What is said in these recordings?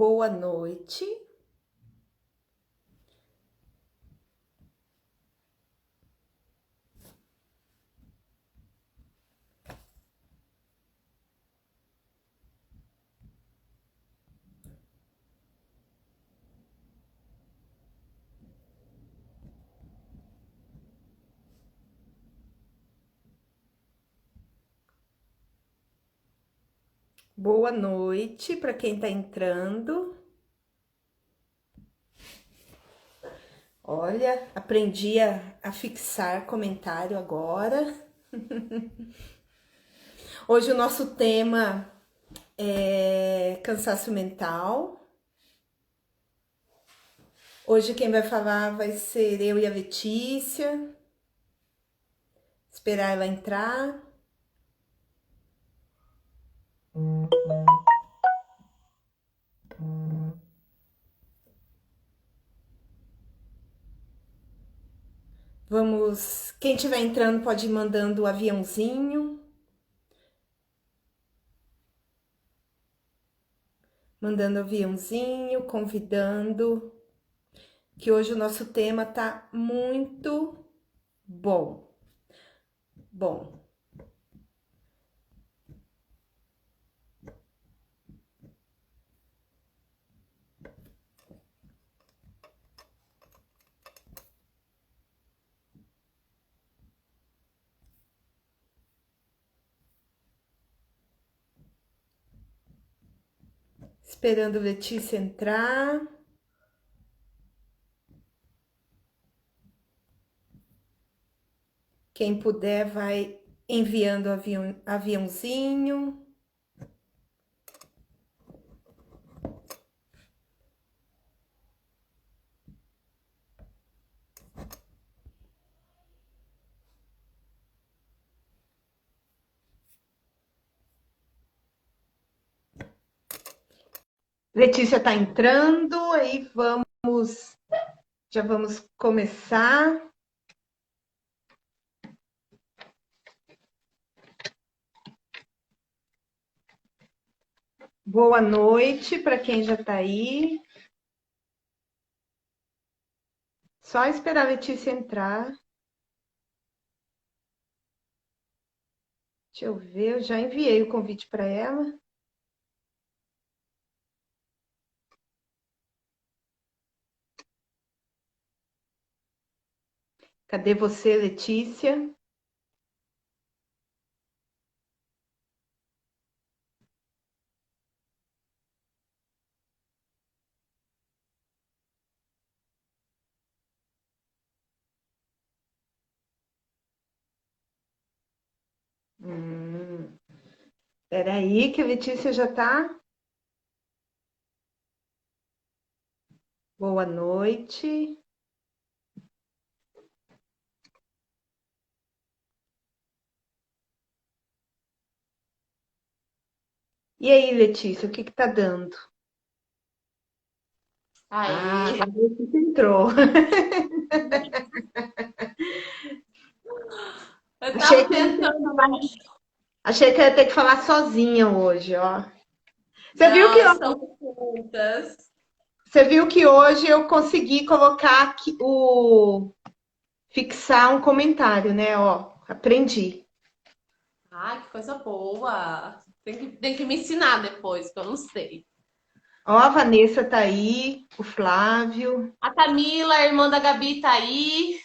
Boa noite. Boa noite para quem está entrando. Olha, aprendi a fixar comentário agora. Hoje o nosso tema é cansaço mental. Hoje quem vai falar vai ser eu e a Letícia. Esperar ela entrar. Vamos, quem estiver entrando pode ir mandando o aviãozinho. Mandando aviãozinho, convidando, que hoje o nosso tema tá muito bom. Esperando Letícia entrar. Quem puder vai enviando aviãozinho. Letícia está entrando, aí já vamos começar. Boa noite para quem já está aí. Só esperar a Letícia entrar. Deixa eu ver, eu já enviei o convite para ela. Cadê você, Letícia? Espera aí que a Letícia já está. Boa noite. E aí, Letícia, o que tá dando? Aí, Agora você entrou. eu Achei tava que, tentando. achei que eu ia ter que falar sozinha hoje, ó. Você viu que, Não, estamos juntas. você viu que hoje eu consegui colocar aqui fixar um comentário, né? Ó, aprendi. Ai, que coisa boa. Tem que me ensinar depois, que eu não sei. Ó, a Vanessa tá aí, o Flávio. A Camila, a irmã da Gabi, tá aí.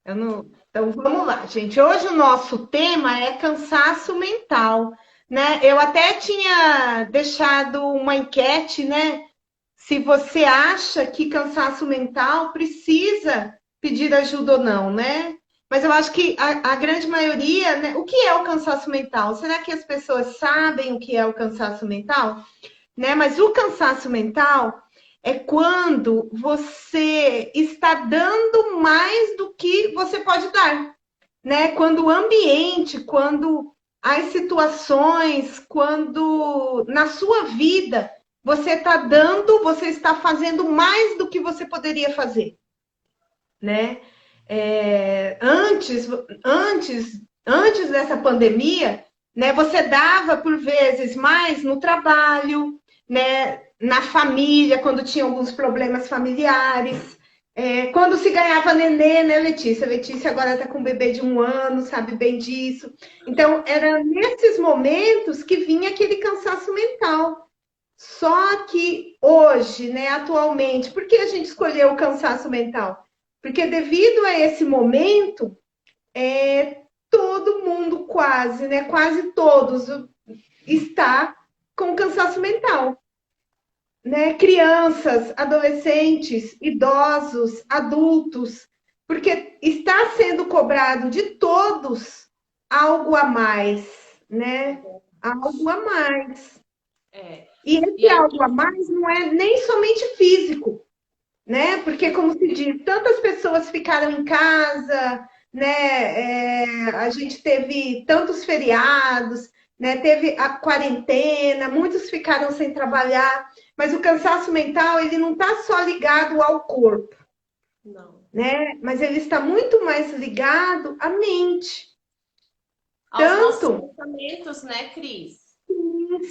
Eu não... Então vamos lá, gente. Hoje o nosso tema é cansaço mental, né? Eu até tinha deixado uma enquete, né? Se você acha que cansaço mental precisa pedir ajuda ou não, né? Mas eu acho que a grande maioria, né? O que é o cansaço mental? Será que as pessoas sabem o que é o cansaço mental? Né? Mas o cansaço mental é quando você está dando mais do que você pode dar, né? Quando o ambiente, quando as situações, quando na sua vida você está dando, você está fazendo mais do que você poderia fazer, né? Antes dessa pandemia, né? Você dava por vezes mais no trabalho, né, na família, quando tinha alguns problemas familiares. Quando se ganhava nenê, né, Letícia? Letícia agora está com um bebê de 1 ano, sabe bem disso. Então, era nesses momentos que vinha aquele cansaço mental. Só que hoje, né, atualmente, por que a gente escolheu o cansaço mental? Porque devido a esse momento, todo mundo quase, né, quase todos está com cansaço mental, né? Crianças, adolescentes, idosos, adultos, porque está sendo cobrado de todos algo a mais, né? Algo a mais. É. E E esse aí, algo a mais não é nem somente físico, né? Porque, como se diz, tantas pessoas ficaram em casa, né? A gente teve tantos feriados, né? Teve a quarentena, muitos ficaram sem trabalhar, mas o cansaço mental ele não está só ligado ao corpo, não. né? Mas ele está muito mais ligado à mente. Aos nossos Tanto pensamentos, né, Cris?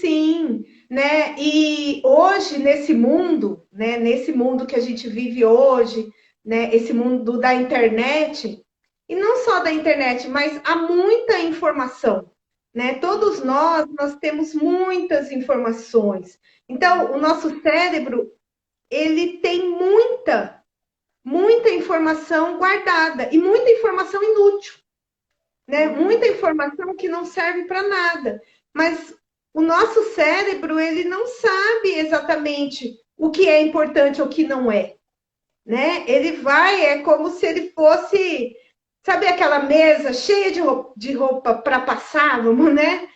sim, né? E hoje nesse mundo, né? Nesse mundo que a gente vive hoje, né? Esse mundo da internet e não só da internet, mas há muita informação, né? Todos nós temos muitas informações. Então, o nosso cérebro ele tem muita informação guardada e muita informação inútil, né? Muita informação que não serve para nada. Mas o nosso cérebro, ele não sabe exatamente o que é importante ou o que não é, né? Ele vai, é como se ele fosse, sabe aquela mesa cheia de roupa para passar, vamos, né?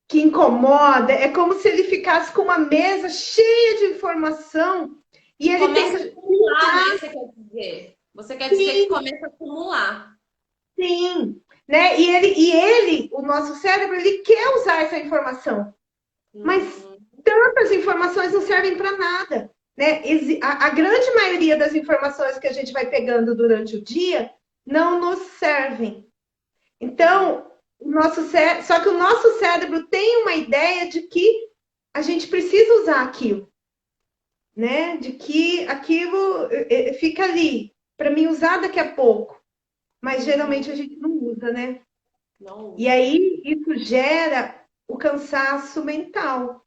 Que incomoda, é como se ele ficasse com uma mesa cheia de informação e ele Começa a tenta acumular, né? Você quer dizer. Você quer dizer que começa a acumular. sim, né? E ele, o nosso cérebro, ele quer usar essa informação, mas Uhum. tantas informações não servem para nada, né? A grande maioria das informações que a gente vai pegando durante o dia não nos servem. Então, só que o nosso cérebro tem uma ideia de que a gente precisa usar aquilo, né? De que aquilo fica ali para mim usar daqui a pouco, mas geralmente a gente não usa, né? Não E usa. aí isso gera o cansaço mental,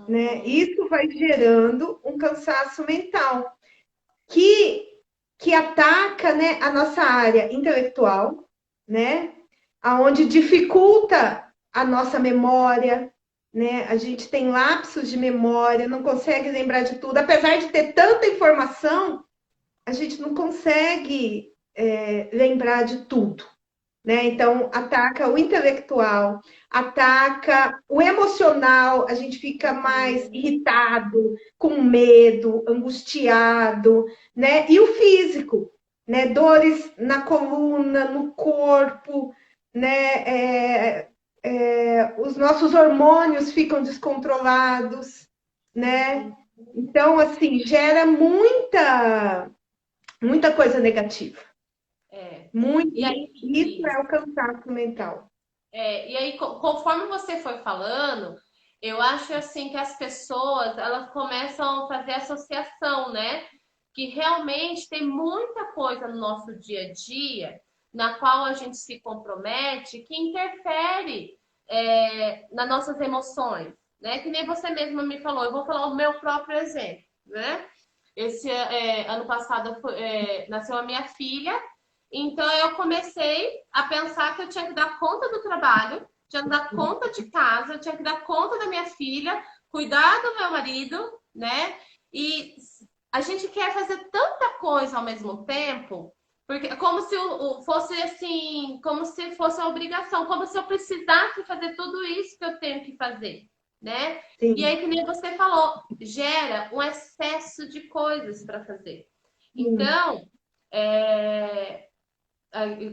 né? Uhum. Isso vai gerando um cansaço mental que que ataca, né, a nossa área intelectual, né? Aonde dificulta a nossa memória, né? A gente tem lapsos de memória, não consegue lembrar de tudo, apesar de ter tanta informação, a gente não consegue lembrar de tudo, né? Então, ataca o intelectual, ataca o emocional, a gente fica mais Uhum. irritado, com medo, angustiado, né? E o físico, né? Dores na coluna, no corpo, né? Os nossos hormônios ficam descontrolados, né? Uhum. Então, assim, gera muita coisa negativa. É. Muito, E aí, isso Cris, é o cansaço mental. e aí, conforme você foi falando, eu acho assim que as pessoas elas começam a fazer associação, né? Que realmente tem muita coisa no nosso dia a dia na qual a gente se compromete que interfere nas nossas emoções, né? Que nem você mesma me falou. Eu vou falar o meu próprio exemplo, né? Esse ano passado nasceu a minha filha. Então eu comecei a pensar que eu tinha que dar conta do trabalho, tinha que dar conta de casa, tinha que dar conta da minha filha, cuidar do meu marido, né? E a gente quer fazer tanta coisa ao mesmo tempo, porque é como se fosse assim, como se fosse uma obrigação, como se eu precisasse fazer tudo isso que eu tenho que fazer, né? E Sim, aí, que nem você falou, gera um excesso de coisas para fazer. sim, Então, é,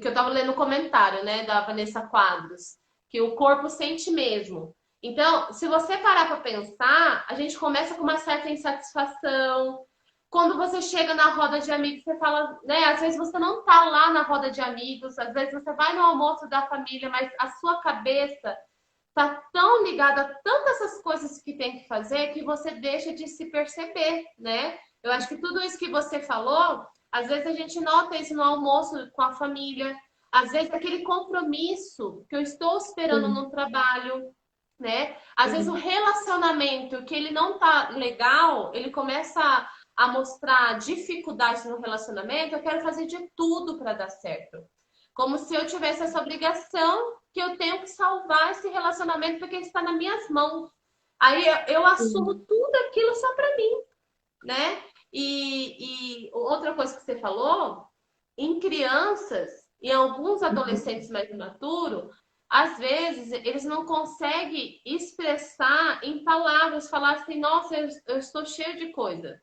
que eu estava lendo o comentário, né, da Vanessa Quadros, que o corpo sente mesmo. Então, se você parar para pensar, a gente começa com uma certa insatisfação. Quando você chega na roda de amigos, você fala, né? Às vezes você não tá lá na roda de amigos, às vezes você vai no almoço da família, mas a sua cabeça tá tão ligado a tantas essas coisas que tem que fazer que você deixa de se perceber, né? Eu acho que tudo isso que você falou, às vezes a gente nota isso no almoço com a família, às vezes aquele compromisso que eu estou esperando Sim, no trabalho, né? Às vezes o sim, relacionamento que ele não tá legal, ele começa a mostrar dificuldades no relacionamento, eu quero fazer de tudo para dar certo. Como se eu tivesse essa obrigação que eu tenho que salvar esse relacionamento porque está nas minhas mãos. Aí eu assumo sim. tudo aquilo só para mim, né? E outra coisa que você falou, em crianças e alguns Uhum. adolescentes mais imaturos, às vezes eles não conseguem expressar em palavras, falar assim, nossa, eu estou cheio de coisa.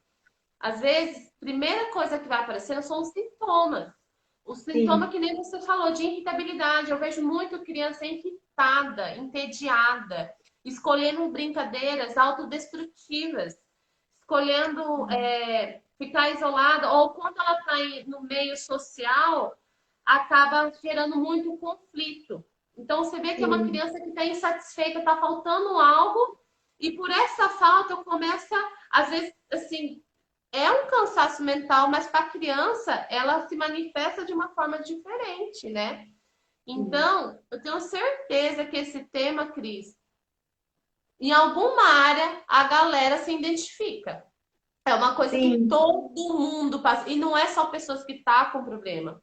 Às vezes, a primeira coisa que vai aparecendo são os sintomas. O sintoma Sim. que nem você falou, de irritabilidade. Eu vejo muito criança irritada, entediada, escolhendo brincadeiras autodestrutivas, escolhendo ficar isolada, ou quando ela está no meio social, acaba gerando muito conflito. Então, você vê que é uma Sim. criança que está insatisfeita, está faltando algo, e por essa falta começa, às vezes, assim, é um cansaço mental, mas para a criança ela se manifesta de uma forma diferente, né? Sim. Então, eu tenho certeza que esse tema, Cris, em alguma área a galera se identifica. É uma coisa que Sim. todo mundo passa, e não é só pessoas que estão com problema.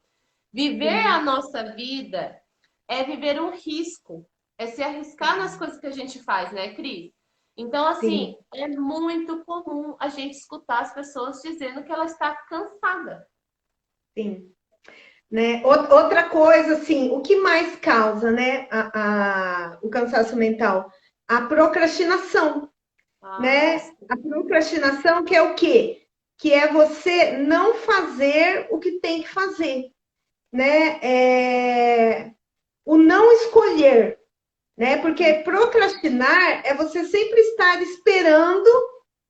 Viver a Sim. nossa vida é viver um risco, é se arriscar nas coisas que a gente faz, né, Cris? Então, assim, Sim. é muito comum a gente escutar as pessoas dizendo que ela está cansada. Sim. Né? Outra coisa, assim, o que mais causa, né, o cansaço mental? A procrastinação, Ah, né? A procrastinação que é o quê? Que é você não fazer o que tem que fazer, né? O não escolher, né? Porque procrastinar é você sempre estar esperando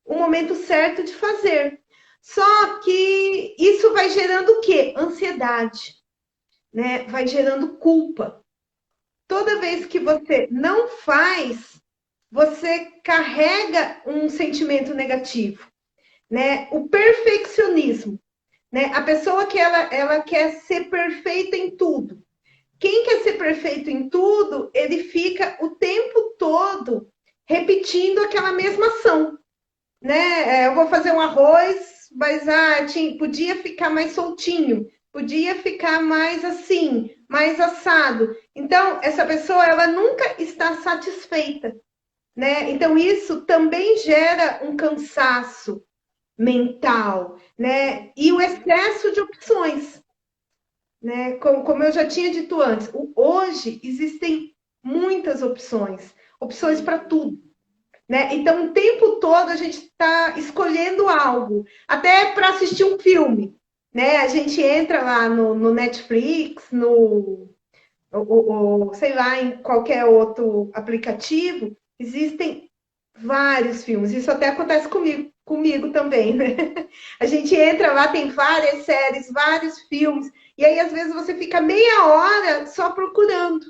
o momento certo de fazer. Só que isso vai gerando o quê? Ansiedade, né? Vai gerando culpa. Toda vez que você não faz, você carrega um sentimento negativo, né? O perfeccionismo, né? A pessoa que ela quer ser perfeita em tudo. Quem quer ser perfeito em tudo, ele fica o tempo todo repetindo aquela mesma ação, né? Eu vou fazer um arroz, mas podia ficar mais soltinho, podia ficar mais assim, mais assado. Então, essa pessoa ela nunca está satisfeita, né? Então, isso também gera um cansaço mental, né? E o excesso de opções, né? Como eu já tinha dito antes, hoje existem muitas opções, opções para tudo, né? Então, o tempo todo a gente está escolhendo algo, até para assistir um filme, né? A gente entra lá no Netflix, sei lá, em qualquer outro aplicativo, existem vários filmes. Isso até acontece comigo também, né? A gente entra lá, tem várias séries, vários filmes, e aí às vezes você fica meia hora só procurando,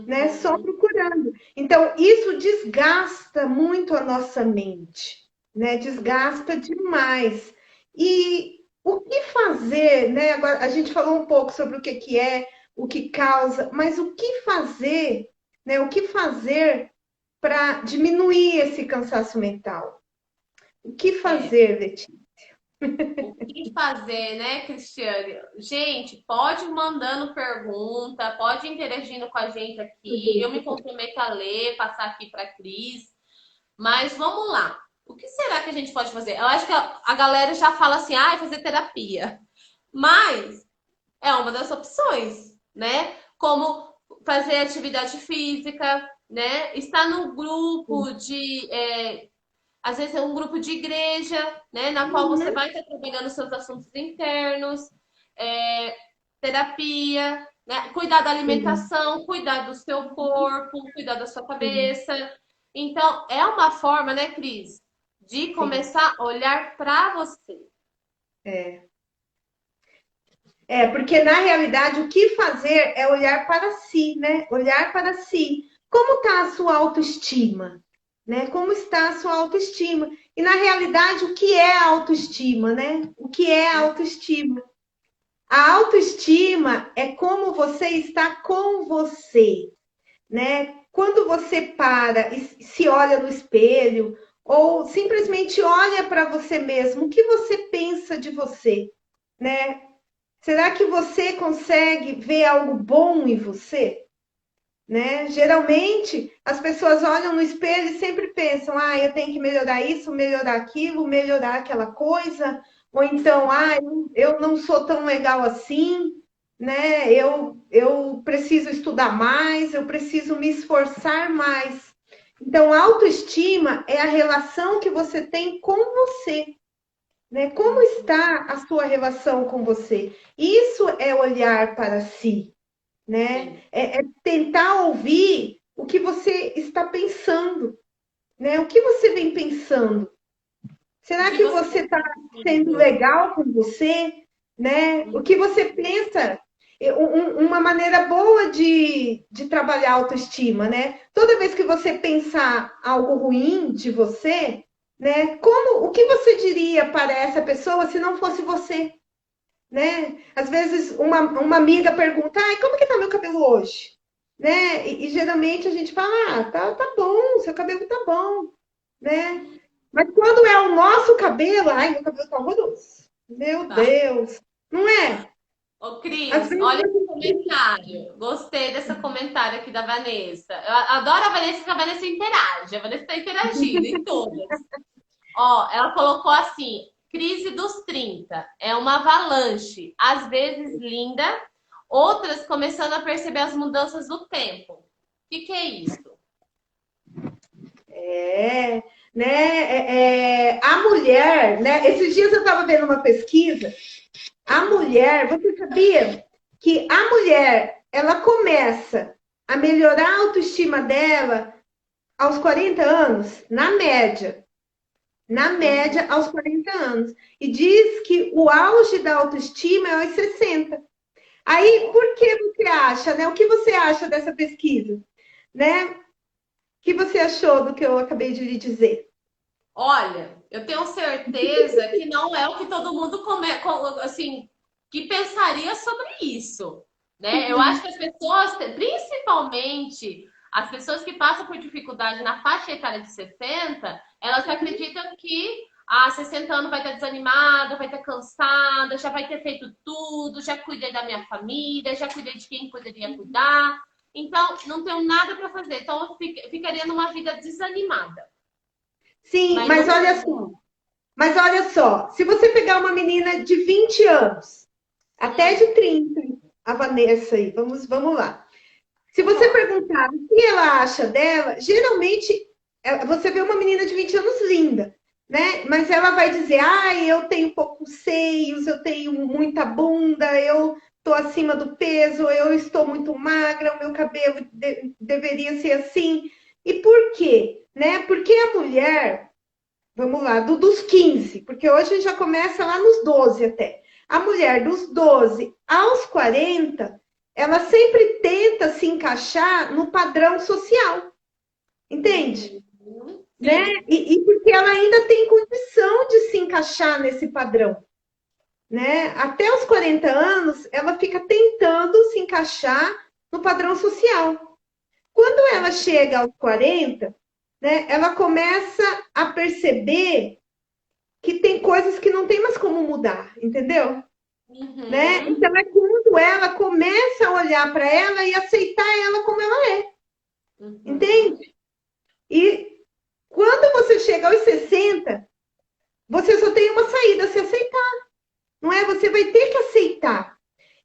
né? Só uhum. procurando. Então, isso desgasta muito a nossa mente, né? Desgasta demais. E o que fazer, né? Agora, a gente falou um pouco sobre que é, o que causa, mas o que fazer, né? O que fazer para diminuir esse cansaço mental? O que É, fazer, Letícia? o que fazer, né, Cristiane? Gente, pode ir mandando pergunta, pode ir interagindo com a gente aqui. Eu me comprometo a ler, passar aqui para a Cris. Mas vamos lá. O que será que a gente pode fazer? Eu acho que a galera já fala assim, ah, fazer terapia. Mas é uma das opções, né? Como fazer atividade física, né? Estar no grupo de, às vezes é um grupo de igreja, né? Na qual você Uhum, vai estar trabalhando seus assuntos internos, é, terapia, né? Cuidar da sim, alimentação, cuidar do seu corpo, cuidar da sua cabeça. Então, é uma forma, né, Cris, de sim. começar a olhar para você. É. Porque na realidade o que fazer é olhar para si, né? Olhar para si. como está a sua autoestima? Né? Como está a sua autoestima? E na realidade, o que é a autoestima, né? O que é a autoestima? A autoestima é como você está com você, né? Quando você para e se olha no espelho, ou simplesmente olha para você mesmo, o que você pensa de você, né? Será que você consegue ver algo bom em você? Né? Geralmente as pessoas olham no espelho e sempre pensam: ah, eu tenho que melhorar isso, melhorar aquilo, melhorar aquela coisa, ou então, ah, eu não sou tão legal assim, né? Eu preciso estudar mais, eu preciso me esforçar mais. Então, autoestima é a relação que você tem com você, né? Como está a sua relação com você? Isso é olhar para si, né? É tentar ouvir o que você está pensando, né? O que você vem pensando? O Será que que você você tem está sendo sentido? legal com você, né? O que você pensa? Uma maneira boa de trabalhar a autoestima, né? Toda vez que você pensar algo ruim de você, né? O que você diria para essa pessoa se não fosse você? Né? Às vezes uma amiga pergunta, ai, como que tá meu cabelo hoje? Né? E geralmente a gente fala, ah, tá bom, seu cabelo tá bom, né? Mas quando é o nosso cabelo, ai, meu cabelo tá horroroso. Meu Tá. Deus, não é? Ô, Às Cris, vezes olha esse comentário. Gostei desse comentário aqui da Vanessa. Eu adoro a Vanessa, que a Vanessa interage. A Vanessa está interagindo em todas. Ó, ela colocou assim: crise dos 30 é uma avalanche, às vezes linda, outras começando a perceber as mudanças do tempo. O que é isso? é, né? A mulher, né? Esses dias eu estava vendo uma pesquisa. A mulher, você sabia que a mulher, ela começa a melhorar a autoestima dela aos 40 anos, na Uhum. média aos 40 anos. E diz que o auge da autoestima é aos 60. Aí, por que você acha, né? O que você acha dessa pesquisa, né? O que você achou do que eu acabei de lhe dizer? Olha, eu tenho certeza que não é o que todo mundo assim, que pensaria sobre isso, né? Eu acho que as pessoas, principalmente as pessoas que passam por dificuldade na faixa etária de 60, elas acreditam que 60 anos vai estar desanimada, vai estar cansada, já vai ter feito tudo, já cuidei da minha família, já cuidei de quem poderia cuidar. Então, não tenho nada para fazer. Então, eu ficaria numa vida desanimada. Sim, Mas não mas olha só, se você pegar uma menina de 20 anos, até Hum, de 30, a Vanessa aí, vamos lá. Se você bora. perguntar o que ela acha dela, geralmente você vê uma menina de 20 anos linda, né? Mas ela vai dizer: ai, eu tenho poucos seios, eu tenho muita bunda, eu estou acima do peso, eu estou muito magra, o meu cabelo deveria ser assim. E por quê? Né? Porque a mulher, vamos lá, dos 15, porque hoje a gente já começa lá nos 12 até. A mulher dos 12 aos 40, ela sempre tenta se encaixar no padrão social, entende? Uhum. Né? Sim. E porque ela ainda tem condição de se encaixar nesse padrão. Né? Até os 40 anos, ela fica tentando se encaixar no padrão social. Quando ela chega aos 40, né, ela começa a perceber que tem coisas que não tem mais como mudar, entendeu? Né? Uhum. Então é quando ela começa a olhar para ela e aceitar ela como ela é, Uhum. entende? E quando você chega aos 60, você só tem uma saída, se aceitar, não é? Você vai ter que aceitar.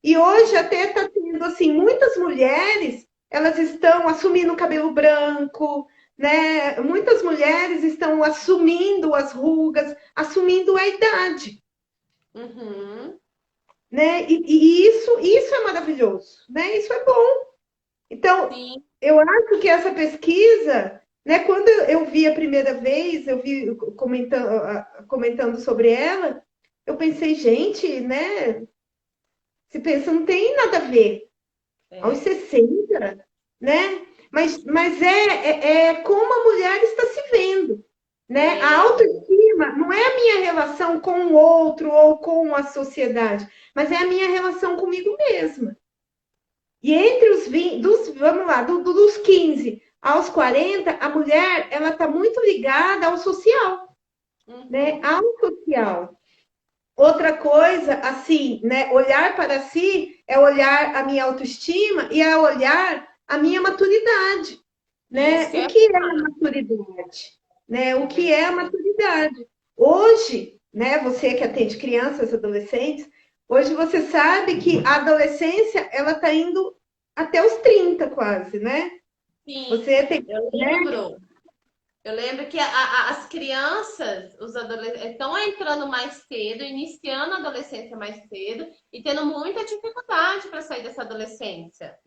E hoje Sim. até está tendo assim, muitas mulheres, elas estão assumindo o cabelo branco, né? Muitas mulheres estão assumindo as rugas, assumindo a idade. Uhum. Né? E isso é maravilhoso, né? Isso é bom. Então, Sim. eu acho que essa pesquisa, né? Quando eu vi a primeira vez, eu vi comentando sobre ela, eu pensei, gente, né? Se pensa, não tem nada a ver. Aos É. 60, né? mas é como a mulher está se vendo, né? A É, autoestima não é a minha relação com o outro ou com a sociedade, mas é a minha relação comigo mesma. E entre os 20, vamos lá, dos 15 aos 40, a mulher ela está muito ligada ao social, né? uhum, Ao social. Outra coisa, assim, né? Olhar para si é olhar a minha autoestima e é olhar a minha maturidade, isso né? que O é que é a maturidade? Né? O é que é a verdade. maturidade? Hoje, né? Você que atende crianças, adolescentes, hoje você sabe que a adolescência ela está indo até os 30 quase, né? Sim, Você tem, eu né? lembro. Eu lembro que as crianças, os adolescentes, estão entrando mais cedo, iniciando a adolescência mais cedo e tendo muita dificuldade para sair dessa adolescência,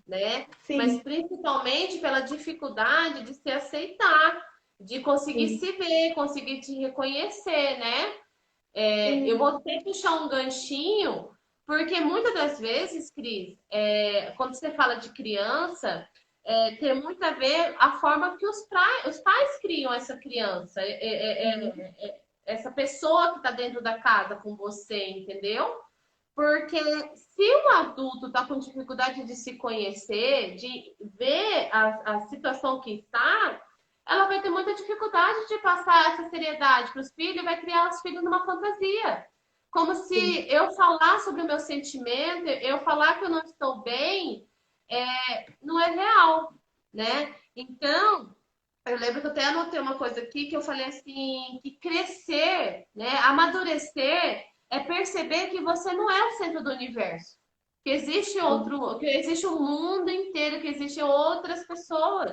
né? Mas Sim, principalmente pela dificuldade de se aceitar, de conseguir sim, se ver, conseguir te reconhecer, né? Eu sim, vou até puxar um ganchinho, porque muitas das vezes, Cris, quando você fala de criança, tem muito a ver a forma que os pais criam essa criança, essa pessoa que está dentro da casa com você, entendeu? Porque se um adulto está com dificuldade de se conhecer, de ver a situação que está, ela vai ter muita dificuldade de passar essa seriedade para os filhos e vai criar os filhos numa fantasia. Como sim, se eu falar sobre o meu sentimento, eu falar que eu não estou bem, não é real, né? Então, eu lembro que eu até anotei uma coisa aqui que eu falei assim, que crescer, né, amadurecer é perceber que você não é o centro do universo. Que existe sim, outro, que existe um mundo inteiro, que existem outras pessoas.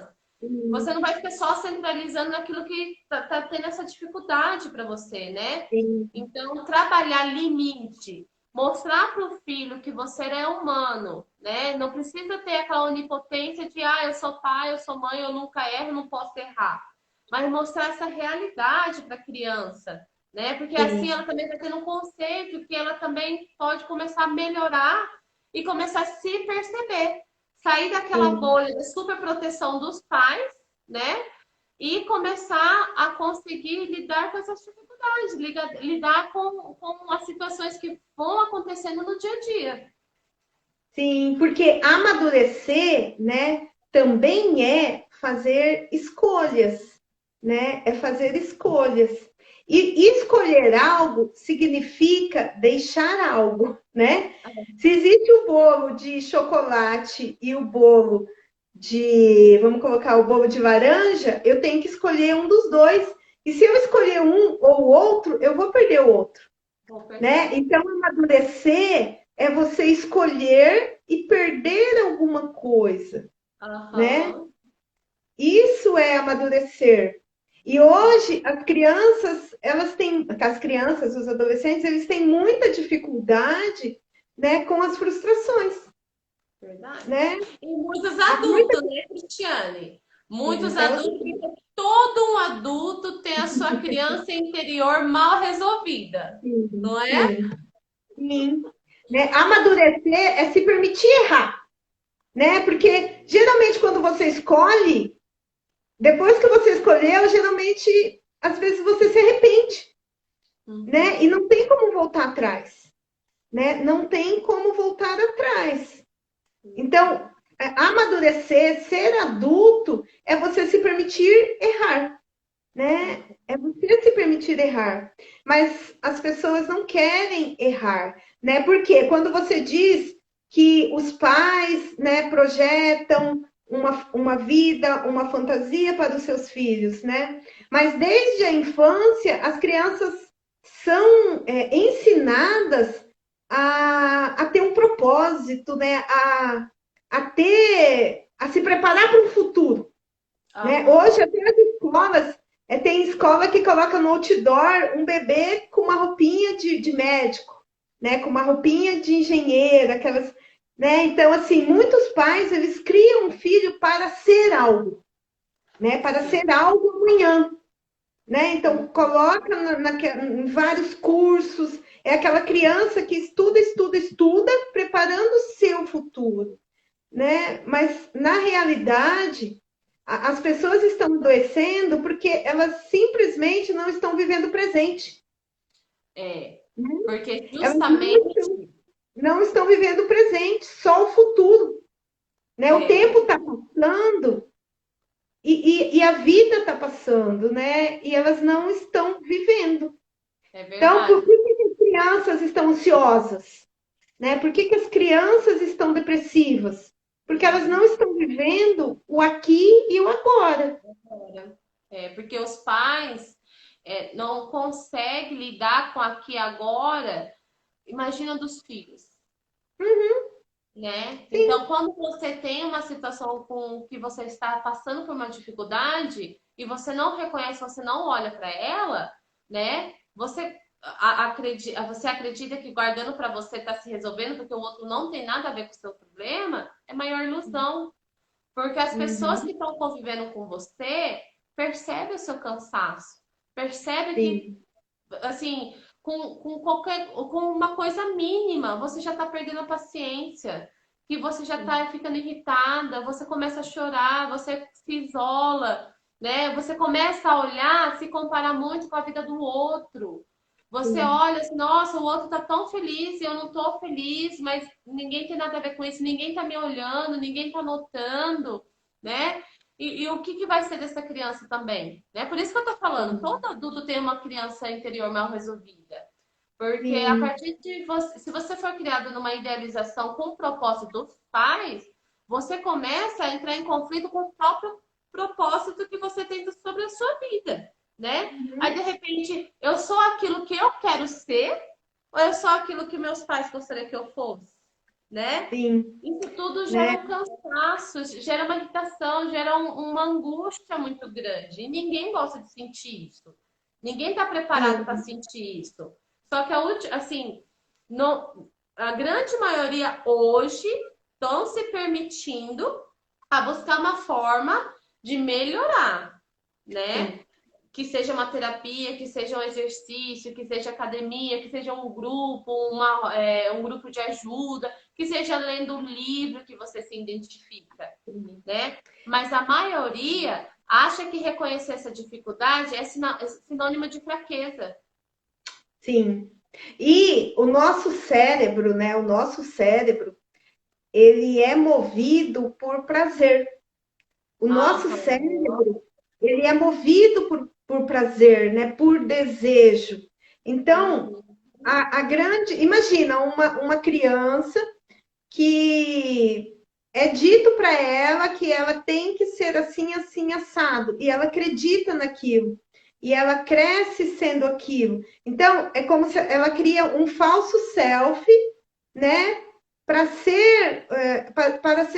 Você sim, não vai ficar só centralizando naquilo que tá tendo essa dificuldade para você, né? sim, Então, trabalhar limite, mostrar para o filho que você é humano, né? Não precisa ter aquela onipotência de, eu sou pai, eu sou mãe, eu nunca erro, não posso errar. Mas mostrar essa realidade para a criança, né? Porque assim sim, ela também vai tendo um conceito que ela também pode começar a melhorar e começar a se perceber. Sair daquela sim. bolha de super proteção dos pais, né? E começar a conseguir lidar com essas dificuldades, lidar com as situações que vão acontecendo no dia a dia. Sim, porque amadurecer, né, também é fazer escolhas, né? É fazer escolhas. E escolher algo significa deixar algo, né? Se existe o bolo de chocolate e o bolo de, vamos colocar o bolo de laranja, eu tenho que escolher um dos dois. E se eu escolher um ou o outro, eu vou perder o outro, Vou perder o né? outro. Então, amadurecer é você escolher e perder alguma coisa, né? Aham. Isso é amadurecer. E hoje as crianças, as crianças, os adolescentes, eles têm muita dificuldade, né, com as frustrações, Verdade. né? E muitos Há muita adultos, né, Cristiane? Muitos então adultos, porque todo um adulto tem a sua criança interior mal resolvida, sim, não é? sim, sim, né? Amadurecer é se permitir errar, né? Porque geralmente quando você escolhe, depois que você escolheu, geralmente às vezes você se arrepende, né? E Uhum. não tem como voltar atrás, né? Não tem como voltar atrás. Então, amadurecer, ser adulto, é você se permitir errar, né? É você se permitir errar. Mas as pessoas não querem errar, né? Porque quando você diz que os pais, né, projetam uma vida, uma fantasia para os seus filhos, né? Mas desde a infância, as crianças são ensinadas a ter um propósito, né? A se preparar para o futuro, né? Hoje Aham. até as escolas, tem escola que coloca no outdoor um bebê com uma roupinha de médico, né? Com uma roupinha de engenheiro, aquelas, né? Então, assim, muitos pais, eles criam um filho para ser algo, né? Para Sim. ser algo amanhã, né? Então, Uhum. coloca em vários cursos, é aquela criança que estuda, estuda, estuda, preparando o seu futuro, né? Mas na realidade, as pessoas estão adoecendo porque elas simplesmente não estão vivendo o presente. É, porque Elas justamente não estão vivendo o presente, só o futuro, né? O é, tempo está passando e a vida está passando, né? E elas não estão vivendo. é Então, por verdade. que as crianças estão ansiosas? Né? Por que as crianças estão depressivas? Porque elas não Uhum. estão vivendo o aqui e o agora. Porque os pais não conseguem lidar com aqui e agora, imagina dos filhos, né? Então, quando você tem uma situação com que você está passando por uma dificuldade e você não reconhece, você não olha para ela, né? Você acredita que guardando para você está se resolvendo porque o outro não tem nada a ver com o seu problema, é maior ilusão. Porque as pessoas que Uhum, estão convivendo com você percebem o seu cansaço, percebem que, sim, assim, com uma coisa mínima, você já está perdendo a paciência, que você já está ficando irritada, você começa a chorar, você se isola, né? Você começa a olhar, se comparar muito com a vida do outro. Você sim, olha assim, nossa, o outro tá tão feliz e eu não tô feliz, mas ninguém tem nada a ver com isso, ninguém tá me olhando, ninguém tá notando, né? E o que vai ser dessa criança também, né? Por isso que eu tô falando, sim, todo adulto tem uma criança interior mal resolvida. Porque a sim, partir de você, se você for criado numa idealização com o propósito dos pais, você começa a entrar em conflito com o próprio propósito que você tem sobre a sua vida, né? Aí, de repente, eu sou aquilo que eu quero ser, ou eu sou aquilo que meus pais gostariam que eu fosse, né? sim, Isso tudo gera né? um cansaço, gera uma irritação, gera uma angústia muito grande. E ninguém gosta de sentir isso. Ninguém está preparado para Sim, sentir isso. Só que assim, a grande maioria hoje estão se permitindo a buscar uma forma de melhorar, né? sim, Que seja uma terapia, que seja um exercício, que seja academia, que seja um grupo, um grupo de ajuda, que seja lendo um livro que você se identifica, né? Mas a maioria acha que reconhecer essa dificuldade é sinônimo de fraqueza. sim. E o nosso cérebro, né? O nosso cérebro, ele é movido por prazer. O nosso Aham. cérebro, ele é movido por prazer, né? Por desejo. Então, Uhum. a grande. Imagina uma criança que é dito para ela que ela tem que ser assim, assim, assado, e ela acredita naquilo, e ela cresce sendo aquilo. Então, é como se ela cria um falso self, né, para ser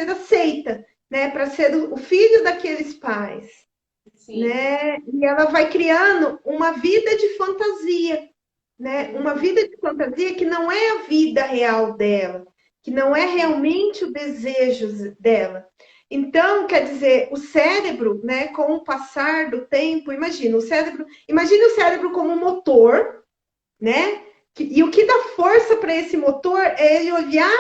aceita, né, para ser o filho daqueles pais, Sim. né, e ela vai criando uma vida de fantasia, né? Uma Uhum. vida de fantasia que não é a vida real dela, que não é realmente o desejo dela. Então, quer dizer, o cérebro, né, com o passar do tempo, imagina o cérebro como um motor, né? E o que dá força para esse motor é ele olhar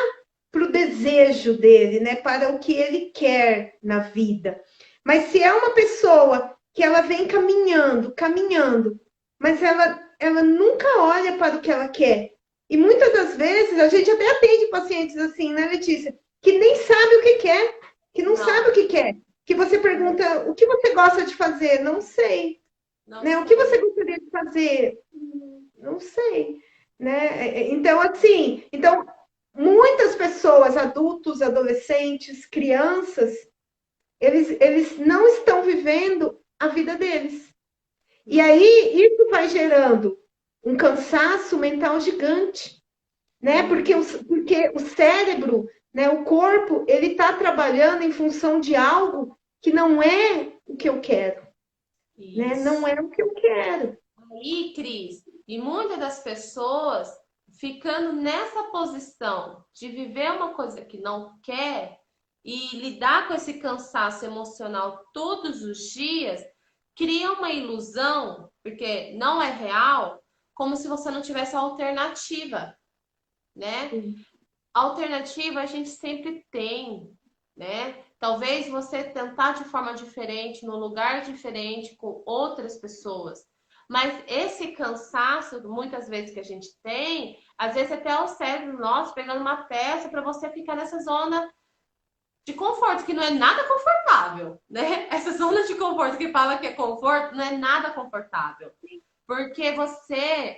para o desejo dele, né, para o que ele quer na vida. Mas se é uma pessoa que ela vem caminhando, caminhando, mas ela nunca olha para o que ela quer. E muitas das vezes a gente até atende pacientes assim, né, Letícia, que nem sabe o que quer, que não sabe o Não, que quer. Que você pergunta, o que você gosta de fazer? Não sei. não Né? O que você sei. gostaria de fazer? Não sei. Né? Então, assim, então muitas pessoas, adultos, adolescentes, crianças, eles não estão vivendo a vida deles. E Não. aí isso vai gerando um cansaço mental gigante, né? Uhum. Porque o cérebro, né, o corpo, ele está trabalhando em função de algo que não é o que eu quero, né? Não Isso. é o que eu quero. Aí, Cris, e muitas das pessoas ficando nessa posição de viver uma coisa que não quer e lidar com esse cansaço emocional todos os dias, cria uma ilusão, porque não é real, como se você não tivesse alternativa, né? Sim, Alternativa a gente sempre tem. né? Talvez você tentar de forma diferente, num lugar diferente, com outras pessoas. Mas esse cansaço, muitas vezes que a gente tem, às vezes até o cérebro nosso pegando uma peça para você ficar nessa zona de conforto, que não é nada confortável, né? Essa zona de conforto que fala que é conforto, não é nada confortável. Porque você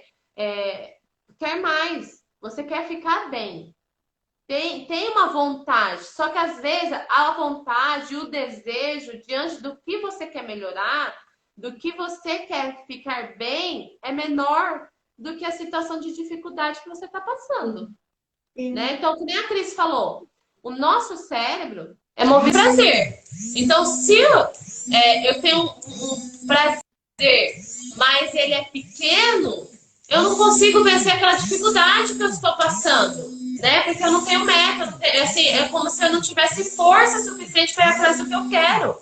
quer mais, você quer ficar bem. Tem uma vontade, só que às vezes a vontade, o desejo, diante do que você quer melhorar, do que você quer ficar bem, é menor do que a situação de dificuldade que você está passando, né? Sim. Então, como a Cris falou, o nosso cérebro é movido a prazer. Então, se eu tenho um prazer, mas ele é pequeno, eu não consigo vencer aquela dificuldade que eu estou passando, né? Porque eu não tenho meta, não tenho, assim, é como se eu não tivesse força suficiente para ir atrás do que eu quero.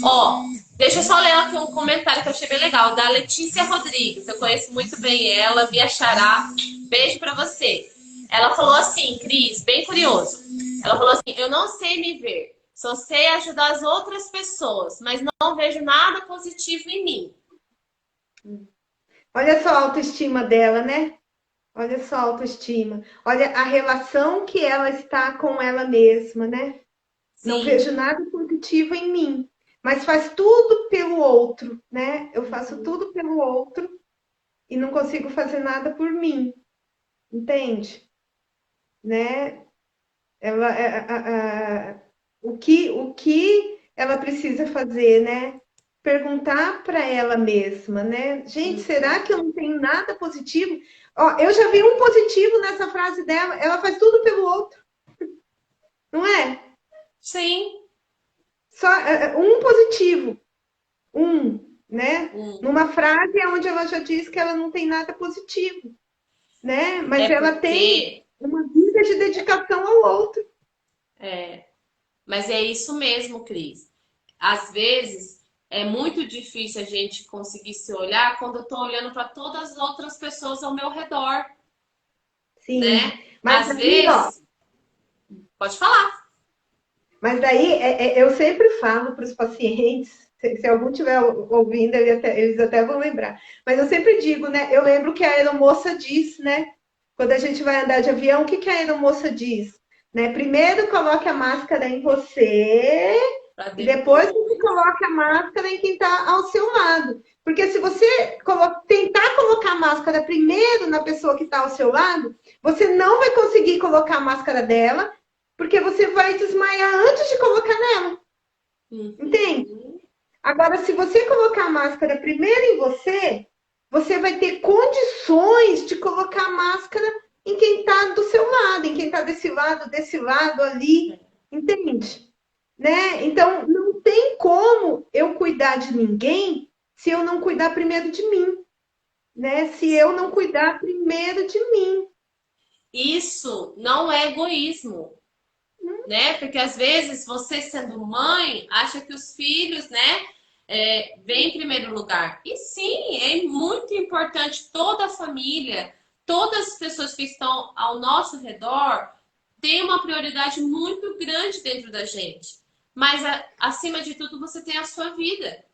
Ó, deixa eu só ler aqui um comentário que eu achei bem legal, da Letícia Rodrigues. Eu conheço muito bem ela, minha xará. Beijo pra você. Ela falou assim, Cris, bem curioso. Ela falou assim: eu não sei me ver, só sei ajudar as outras pessoas, mas não vejo nada positivo em mim. Olha só a autoestima dela, né? Olha só a autoestima. Olha a relação que ela está com ela mesma, né? Não Sim. vejo nada positivo em mim, mas faz tudo pelo outro, né? Eu faço tudo pelo outro e não consigo fazer nada por mim, entende? Né? Ela, o que ela precisa fazer, né? Perguntar para ela mesma, né? Gente, será que eu não tenho nada positivo? Ó, eu já vi um positivo nessa frase dela. Ela faz tudo pelo outro, não é? Sim. Só um positivo, um, né? Hum. Numa frase onde ela já diz que ela não tem nada positivo, né? Mas É ela tem porque. uma vida de dedicação ao outro. Mas é isso mesmo, Cris. Às vezes é muito difícil a gente conseguir se olhar quando eu estou olhando para todas as outras pessoas ao meu redor, Sim, né? mas Às aí, ó, vezes, pode falar. mas daí eu sempre falo para os pacientes, se algum estiver ouvindo, eles até vão lembrar. Mas eu sempre digo, né? Eu lembro que a aeromoça diz, né? Quando a gente vai andar de avião, o que, que a aeromoça diz? Né? Primeiro coloque a máscara em você Para e depois você depois. coloque a máscara em quem está ao seu lado. Porque se você tentar colocar a máscara primeiro na pessoa que está ao seu lado, você não vai conseguir colocar a máscara dela, porque você vai desmaiar antes de colocar nela. Entende? Uhum. Agora, se você colocar a máscara primeiro em você, você vai ter condições de colocar a máscara em quem está do seu lado, em quem está desse lado ali. Entende? Né? Então, não tem como eu cuidar de ninguém se eu não cuidar primeiro de mim, né? Se eu não cuidar primeiro de mim. Isso não é egoísmo, né? Porque às vezes você sendo mãe acha que os filhos, né, vêm em primeiro lugar. E sim, é muito importante toda a família, todas as pessoas que estão ao nosso redor têm uma prioridade muito grande dentro da gente. Mas acima de tudo você tem a sua vida,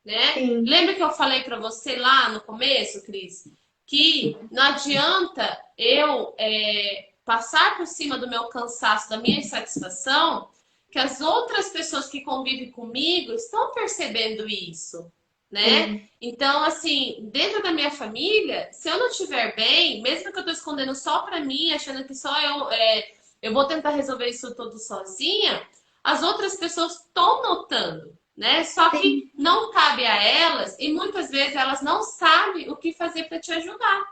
né? Sim, Lembra que eu falei para você lá no começo, Cris, que não adianta eu passar por cima do meu cansaço, da minha insatisfação, que as outras pessoas que convivem comigo estão percebendo isso, né? sim, Então, assim, dentro da minha família, se eu não estiver bem, mesmo que eu estou escondendo só para mim, achando que só eu vou tentar resolver isso tudo sozinha, as outras pessoas estão notando, né? Só sim, que não cabe a elas e muitas vezes elas não sabem o que fazer para te ajudar.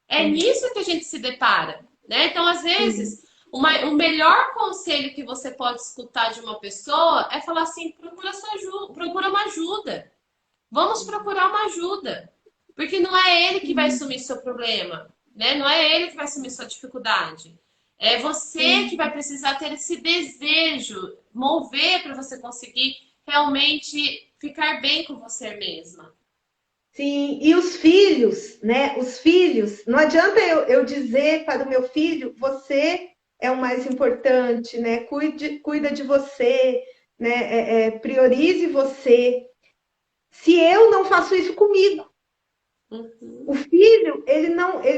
É sim, nisso que a gente se depara, né? Então, às sim, vezes, o melhor conselho que você pode escutar de uma pessoa é falar assim: procura sua ajuda, procura uma ajuda. Vamos procurar uma ajuda. Porque não é ele que vai sim, assumir seu problema, né? Não é ele que vai assumir sua dificuldade. É você que sim. vai precisar ter esse desejo, mover para você conseguir realmente ficar bem com você mesma. Sim, e os filhos, né? Os filhos, não adianta eu dizer para o meu filho, você é o mais importante, né? Cuida de você, né? Priorize você. Se eu não faço isso comigo, o Uhum. filho, ele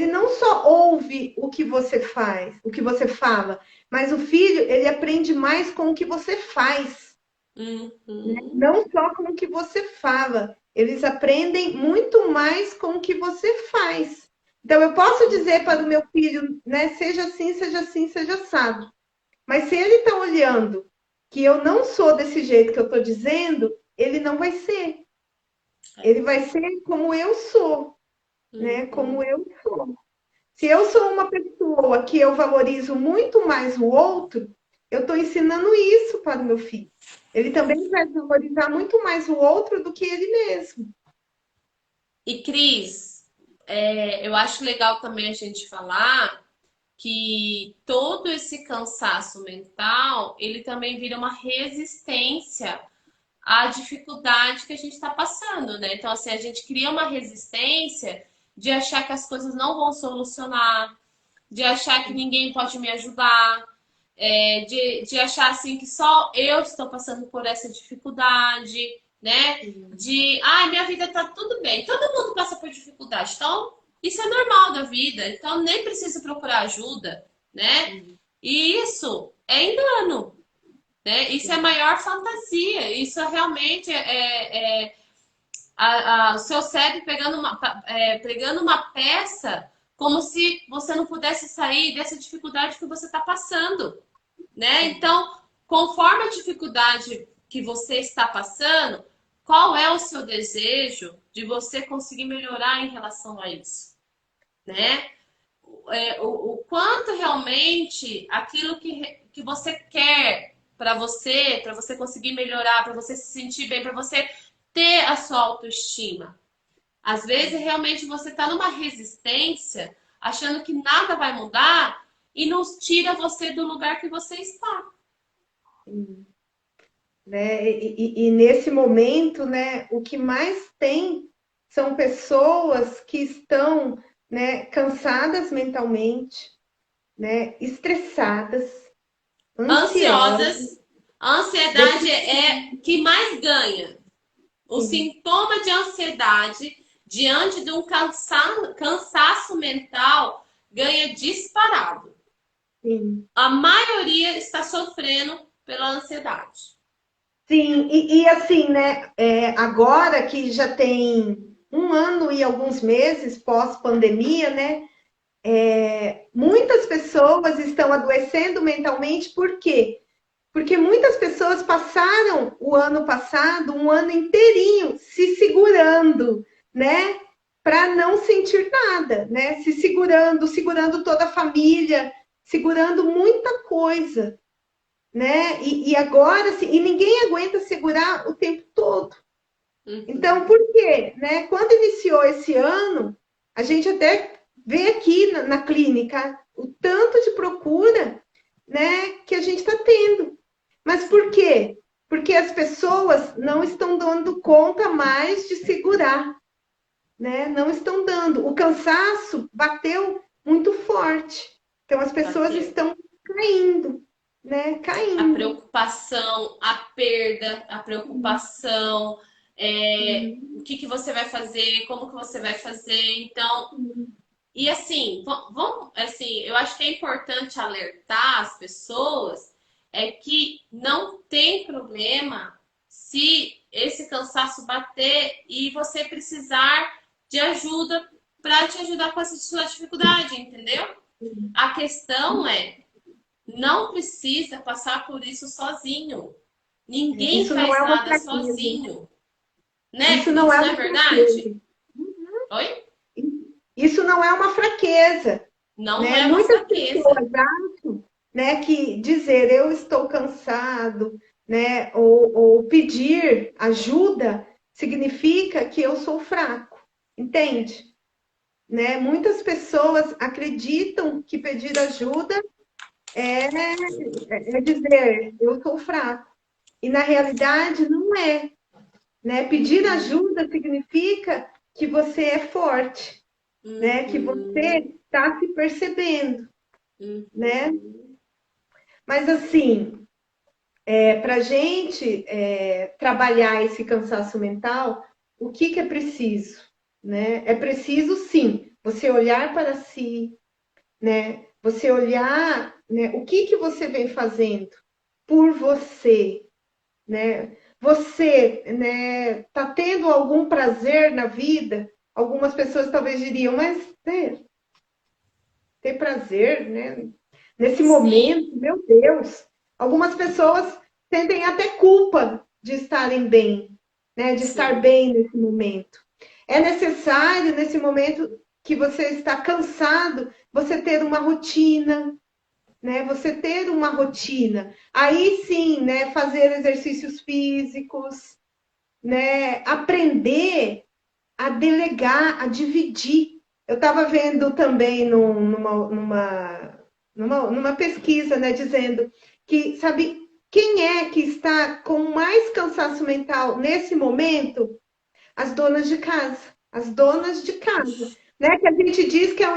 não só ouve o que você faz, o que você fala, mas o filho, ele aprende mais com o que você faz, Uhum. não só com o que você fala. Eles aprendem muito mais com o que você faz. Então, eu posso dizer para o meu filho, né, seja assim, seja assim, seja assado. Mas se ele está olhando que eu não sou desse jeito que eu estou dizendo, ele não vai ser. É. Ele vai ser como eu sou, né? Como Uhum. eu sou. Se eu sou uma pessoa que eu valorizo muito mais o outro, eu estou ensinando isso para o meu filho. Ele também vai valorizar muito mais o outro do que ele mesmo. E Cris, eu acho legal também a gente falar que todo esse cansaço mental, ele também vira uma resistência à dificuldade que a gente está passando, né? Então, assim, a gente cria uma resistência de achar que as coisas não vão solucionar, de achar que ninguém pode me ajudar, de achar assim que só eu estou passando por essa dificuldade, né? De, ai, minha vida tá tudo bem, todo mundo passa por dificuldade, então isso é normal da vida, então nem preciso procurar ajuda, né? E isso é engano, né? Isso é a maior fantasia, isso realmente o seu cérebro pegando uma peça como se você não pudesse sair dessa dificuldade que você está passando, né? Então, conforme a dificuldade que você está passando, qual é o seu desejo de você conseguir melhorar em relação a isso, né? O quanto realmente aquilo que você quer para você conseguir melhorar, para você se sentir bem, para você ter a sua autoestima. Às vezes, realmente, você está numa resistência, achando que nada vai mudar e nos tira você do lugar que você está. Né? E nesse momento, né, o que mais tem são pessoas que estão, né, cansadas mentalmente, né, estressadas, ansiosas, Ansiosas, a ansiedade depressivas. é que mais ganha. O sintoma de ansiedade diante de um cansaço mental ganha disparado. Sim, A maioria está sofrendo pela ansiedade. sim. E assim, né, agora que já tem um ano e alguns meses pós-pandemia, né, muitas pessoas estão adoecendo mentalmente, por quê? Porque muitas pessoas passaram o ano passado, um ano inteirinho, se segurando, né? Para não sentir nada, né? Se segurando, segurando toda a família, segurando muita coisa, né? E agora, assim, e ninguém aguenta segurar o tempo todo. Então, Uhum. por quê? Né? Quando iniciou esse ano, a gente até vê aqui na clínica o tanto de procura, né, que a gente está tendo. Mas por Sim. quê? Porque as pessoas não estão dando conta mais de segurar, né? Não estão dando. O cansaço bateu muito forte. Então as pessoas Bateu. estão caindo, né? A Caindo. preocupação, a perda, a preocupação, o Uhum. que você vai fazer, como que você vai fazer. Então, e assim, vamos, assim, eu acho que é importante alertar as pessoas que não tem problema se esse cansaço bater e você precisar de ajuda para te ajudar com essa sua dificuldade, entendeu? A questão não precisa passar por isso sozinho. Ninguém Isso não faz é uma nada fraqueza. sozinho, né, Isso não Cris? é Não é uma verdade? fraqueza. Oi? Isso não é uma fraqueza, Não né? é uma Muitas fraqueza. pessoas acham, né, que dizer eu estou cansado, né, ou pedir ajuda significa que eu sou fraco, entende? Né? Muitas pessoas acreditam que pedir ajuda é, é dizer eu sou fraco. E na realidade não é, né? Pedir Uhum, ajuda significa que você é forte, né? Que uhum, você está se percebendo, né? uhum. Mas assim, para a gente trabalhar esse cansaço mental, o que, que é preciso? Né? É preciso, sim, você olhar para si, né? Você olhar, né, o que, que você vem fazendo por você, né? Você, né, tá tendo algum prazer na vida? Algumas pessoas talvez diriam, mas ter prazer, né? Nesse Sim, momento, meu Deus. Algumas pessoas sentem até culpa de estarem bem, né? De estar sim. bem nesse momento. É necessário, nesse momento que você está cansado, você ter uma rotina, né? Você ter uma rotina. Aí sim, né? Fazer exercícios físicos, né? Aprender a delegar, a dividir. Eu estava vendo também numa pesquisa, né, dizendo que, sabe, quem é que está com mais cansaço mental nesse momento? As donas de casa. As donas de casa. Né? Que a gente diz que é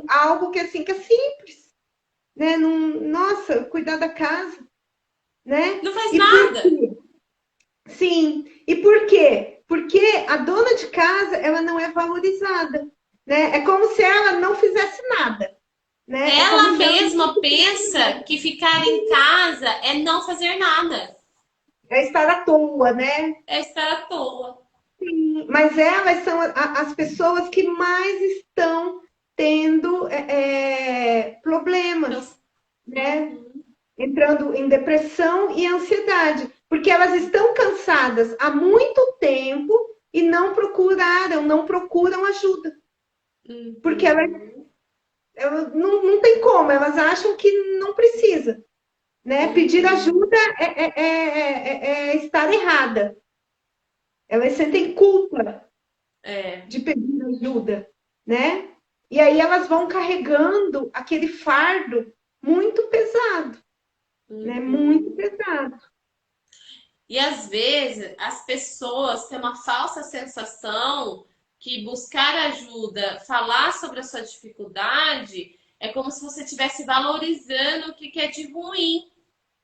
algo que, assim, que é simples. Né? Nossa, cuidar da casa. Né? Não faz E por nada. quê? Sim. E por quê? Porque a dona de casa, ela não é valorizada, né? É como se ela não fizesse nada, né? É como Ela se ela mesma pensa que ficar em casa é não fazer nada, é estar à toa, né? é estar à toa. Mas elas são as pessoas que mais estão tendo Então, problemas, né? uhum, Entrando em depressão e ansiedade, porque elas estão cansadas há muito tempo e não procuram ajuda, porque uhum, elas não tem como, elas acham que não precisa, né? Pedir uhum. ajuda é estar errada. Elas sentem culpa É. de pedir ajuda, né? E aí elas vão carregando aquele fardo muito pesado, né? Muito Uhum. pesado. E às vezes as pessoas têm uma falsa sensação que buscar ajuda, falar sobre a sua dificuldade, é como se você estivesse valorizando o que é de ruim.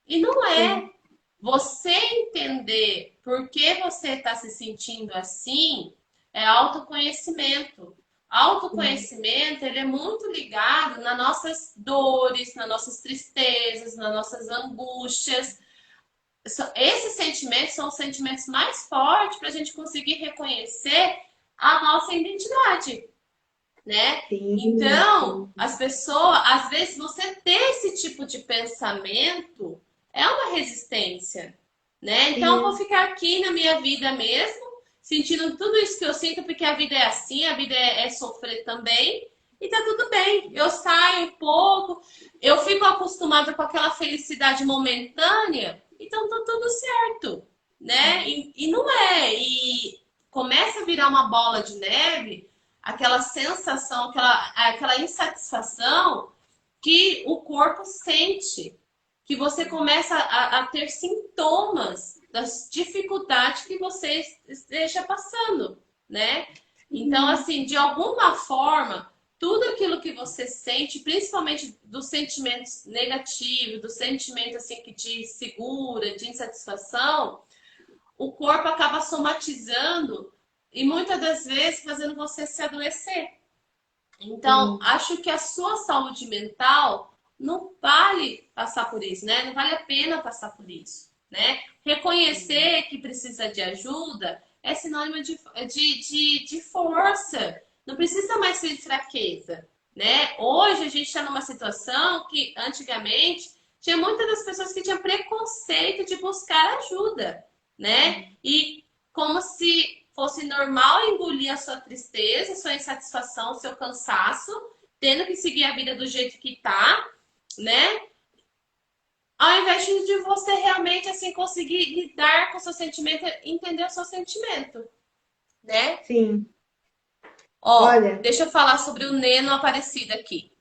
E não é. Sim. Você entender por que você está se sentindo assim é autoconhecimento. Sim. Autoconhecimento, ele é muito ligado nas nossas dores, nas nossas tristezas, nas nossas angústias. Esses sentimentos são os sentimentos mais fortes para a gente conseguir reconhecer a nossa identidade, né? Sim, Então, sim. as pessoas, às vezes, você ter esse tipo de pensamento é uma resistência, né? Então, eu vou Sim. ficar aqui na minha vida mesmo, sentindo tudo isso que eu sinto, porque a vida é assim, a vida é sofrer também, e tá tudo bem. Eu saio um pouco, eu fico acostumada com aquela felicidade momentânea, então tá tudo certo, né? E não é. E começa a virar uma bola de neve aquela sensação, aquela insatisfação que o corpo sente, que você começa a ter sintomas das dificuldades que você esteja passando, né? Então, Sim. assim, de alguma forma, tudo aquilo que você sente, principalmente dos sentimentos negativos, do sentimento assim que te segura, de insatisfação, o corpo acaba somatizando e muitas das vezes fazendo você se adoecer. Então, Sim. acho que a sua saúde mental não vale passar por isso, né? Não vale a pena passar por isso, né? Reconhecer que precisa de ajuda é sinônimo de força. Não precisa mais ser de fraqueza, né? Hoje a gente está numa situação que antigamente tinha muitas das pessoas que tinham preconceito de buscar ajuda, né? E como se fosse normal engolir a sua tristeza, a sua insatisfação, o seu cansaço, tendo que seguir a vida do jeito que tá, né? Ao invés de você realmente assim conseguir lidar com o seu sentimento, entender o seu sentimento, né? Sim. Ó, Olha, deixa eu falar sobre o Neno Aparecido aqui.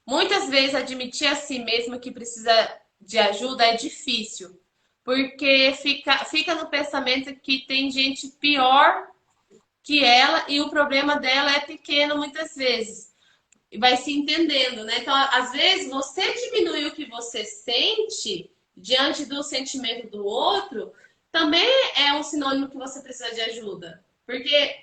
Muitas vezes admitir a si mesmo que precisa de ajuda é difícil, porque fica no pensamento que tem gente pior que ela e o problema dela é pequeno muitas vezes. e vai se entendendo, né? Então, às vezes, você diminuir o que você sente diante do sentimento do outro também é um sinônimo que você precisa de ajuda. Porque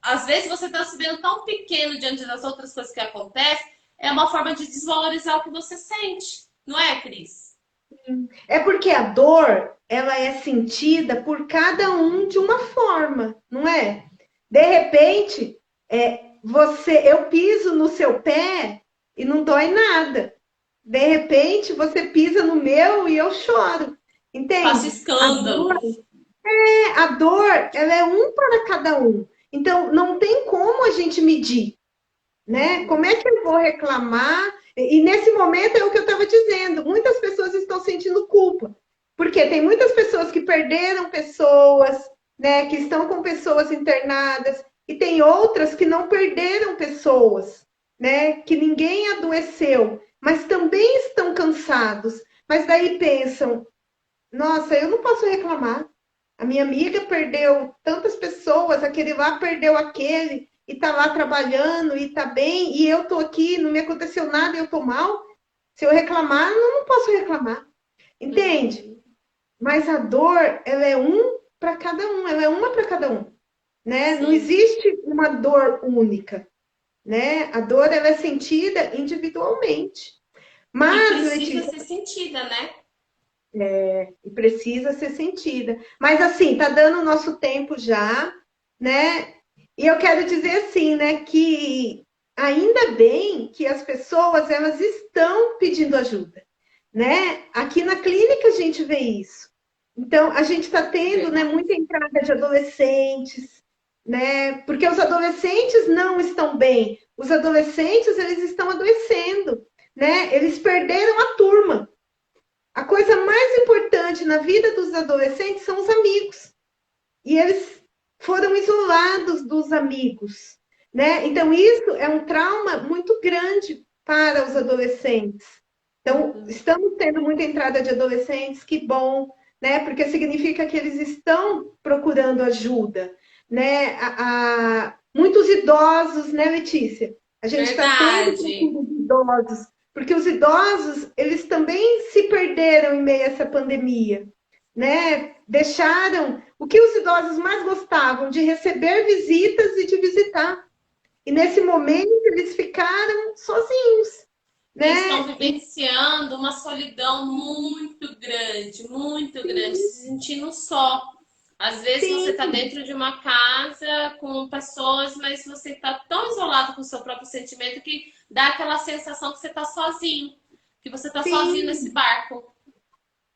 às vezes você está se vendo tão pequeno diante das outras coisas que acontecem, é uma forma de desvalorizar o que você sente. Não é, Cris? É porque a dor, ela é sentida por cada um de uma forma, não é? De repente, eu piso no seu pé e não dói nada. De repente, você pisa no meu e eu choro. Faço Entende? escândalo. A dor, ela é um para cada um. Então, não tem como a gente medir, né? Como é que eu vou reclamar? E nesse momento é o que eu estava dizendo, muitas pessoas estão sentindo culpa, porque tem muitas pessoas que perderam pessoas, né, que estão com pessoas internadas, e tem outras que não perderam pessoas, né, que ninguém adoeceu, mas também estão cansados, mas daí pensam, nossa, eu não posso reclamar. A minha amiga perdeu tantas pessoas, aquele lá perdeu aquele, e tá lá trabalhando, e tá bem, e eu tô aqui, não me aconteceu nada, e eu tô mal. Se eu reclamar, não posso reclamar. Entende? Uhum. Mas a dor, ela é um para cada um, ela é uma para cada um, né? Não Sim. existe uma dor única, né? A dor, ela é sentida individualmente. E Mas, precisa Letícia, ser sentida, né? e precisa ser sentida. Mas assim, tá dando o nosso tempo já, né? E eu quero dizer assim, né, que ainda bem que as pessoas elas estão pedindo ajuda, né? Aqui na clínica a gente vê isso. Então, a gente está tendo, né, Verdade. muita entrada de adolescentes, né? Porque os adolescentes não estão bem. Os adolescentes, eles estão adoecendo, né? Eles perderam a turma. A coisa mais importante na vida dos adolescentes são os amigos. E eles foram isolados dos amigos, né? Então, isso é um trauma muito grande para os adolescentes. Então, Uhum. estamos tendo muita entrada de adolescentes, que bom, né? Porque significa que eles estão procurando ajuda, né? Muitos idosos, né, Letícia? A gente está tendo Verdade. procura de idosos, porque os idosos, eles também se perderam em meio a essa pandemia, né? Deixaram o que os idosos mais gostavam de receber visitas e de visitar. E nesse momento eles ficaram sozinhos, E estão né? E vivenciando uma solidão muito grande, se sentindo só. Às vezes você está sim, dentro de uma casa com pessoas, mas você está tão isolado com o seu próprio sentimento que dá aquela sensação que você está sozinho, que você está sozinho nesse sim, barco.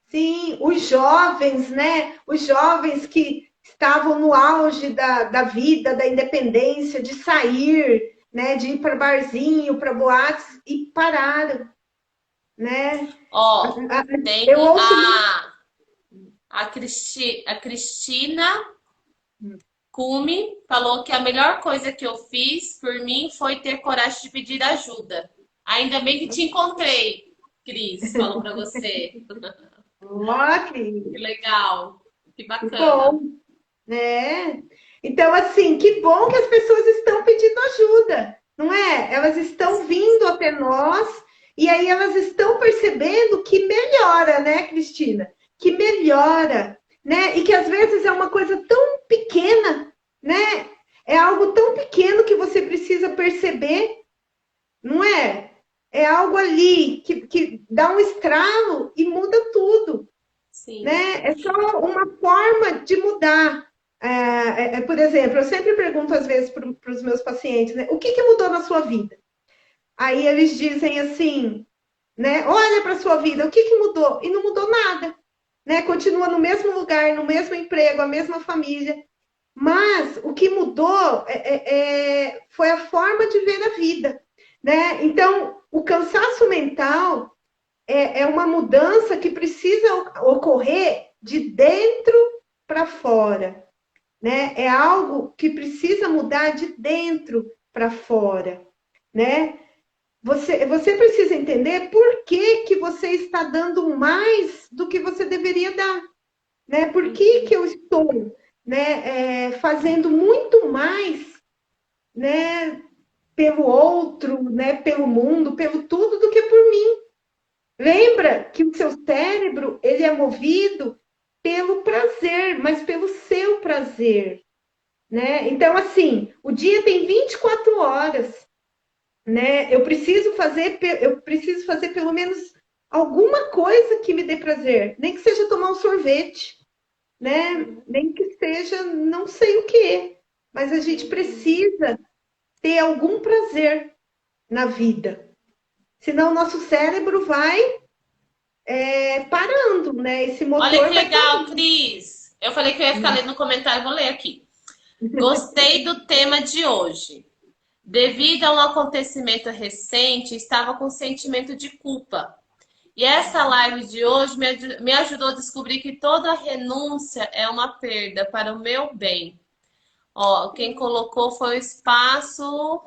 sim, os jovens, né? Os jovens que estavam no auge da vida, da independência, de sair, né? De ir para barzinho, para boates, e pararam, né? Ó, Eu tem ouço muito. a Cristina Cume falou que a melhor coisa que eu fiz por mim foi ter coragem de pedir ajuda. Ainda bem que te encontrei, Cris, falou pra você. Ó, Que legal, que que bacana. bom, né? Então, assim, que bom que as pessoas estão pedindo ajuda, não é? Elas estão vindo até nós e aí elas estão percebendo que melhora, né, Cristina? Que melhora, né? E que às vezes é uma coisa tão pequena, né? É algo tão pequeno que você precisa perceber, não é? É algo ali que dá um estralo e muda tudo, Sim. né? É só uma forma de mudar. Por exemplo, eu sempre pergunto às vezes para os meus pacientes, né? O que mudou na sua vida? Aí eles dizem assim, né? Olha para a sua vida, o que mudou? E não mudou nada, né? Continua no mesmo lugar, no mesmo emprego, a mesma família. Mas o que mudou foi a forma de ver a vida, né? Então, o cansaço mental é uma mudança que precisa ocorrer de dentro para fora, né? É algo que precisa mudar de dentro para fora, né? Você precisa entender por que você está dando mais do que você deveria dar, né? Por que eu estou, né, fazendo muito mais, né? pelo outro, né, pelo mundo, pelo tudo, do que por mim. Lembra que o seu cérebro, ele é movido pelo prazer, mas pelo seu prazer, né? Então, assim, o dia tem 24 horas, né? Eu preciso fazer pelo menos alguma coisa que me dê prazer, nem que seja tomar um sorvete, né? Nem que seja não sei o que, mas a gente precisa ter algum prazer na vida. Senão o nosso cérebro vai parando, né? Esse Olha motor que vai legal, parando. Cris. Eu falei que eu ia ficar lendo no comentário, vou ler aqui. Gostei do tema de hoje. Devido a um acontecimento recente, estava com sentimento de culpa. E essa live de hoje me ajudou a descobrir que toda renúncia é uma perda para o meu bem. Ó, quem colocou foi o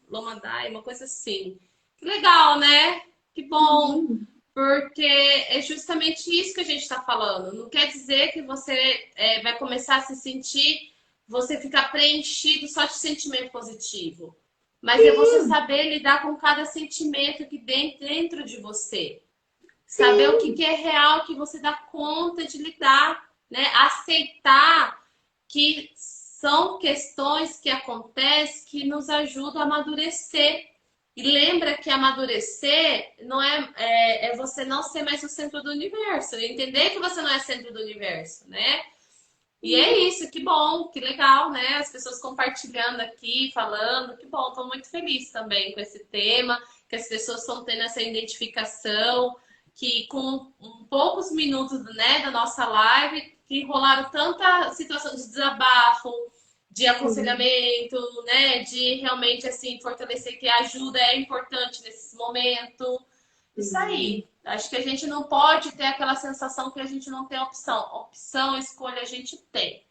Lomadai, uma coisa assim. Que legal, né? Que bom. Porque é justamente isso que a gente está falando. Não quer dizer que você vai começar a se sentir, você ficar preenchido só de sentimento positivo. Mas é você saber lidar com cada sentimento que tem dentro de você. Saber o que é real, que você dá conta de lidar, né? Aceitar que são questões que acontecem que nos ajudam a amadurecer. E lembra que amadurecer não é você não ser mais o centro do universo, entender que você não é centro do universo, né? E é isso, que bom, que legal, né? As pessoas compartilhando aqui, falando, que bom, estou muito feliz também com esse tema, que as pessoas estão tendo essa identificação, que com poucos minutos, né, da nossa live, que rolaram tanta situação de desabafo, de aconselhamento, né, de realmente assim fortalecer que a ajuda é importante nesse momento. Isso aí. Acho que a gente não pode ter aquela sensação que a gente não tem opção. Opção, escolha a gente tem,